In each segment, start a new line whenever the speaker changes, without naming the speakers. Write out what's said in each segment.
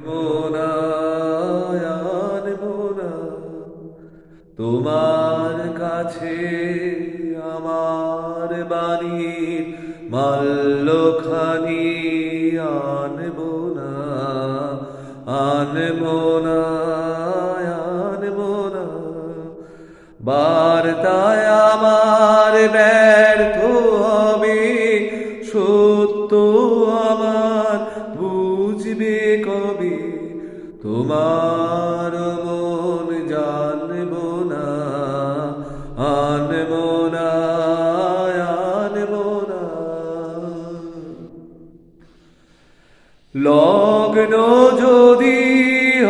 মোনা মোনা তোমার কাছে আমার বাণীর মাল্যখানি আনবো না আনবো না আনবো না বার্তায় আমার ব্যর্থ হবে সত্য আমার বুঝবে কবে তোমার মন জানবো না আনবো না আনবো না লগ্ন যদি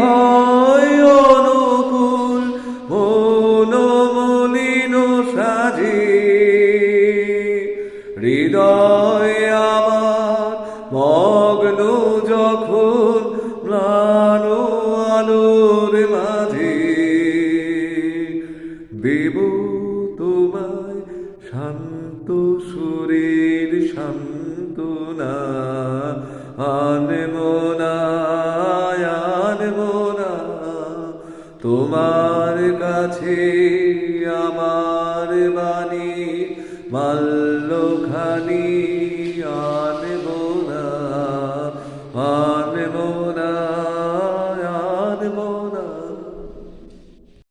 হয় অনুকূল মলিন সাজে হৃদয় আমার মগ্ন যখন ম্লান আলোর মাঝে দেব তোমায় শান্ত সুরের সান্ত্বনা আনবো না আনবো না তোমার কাছে আমার বাণী মাল্যখানি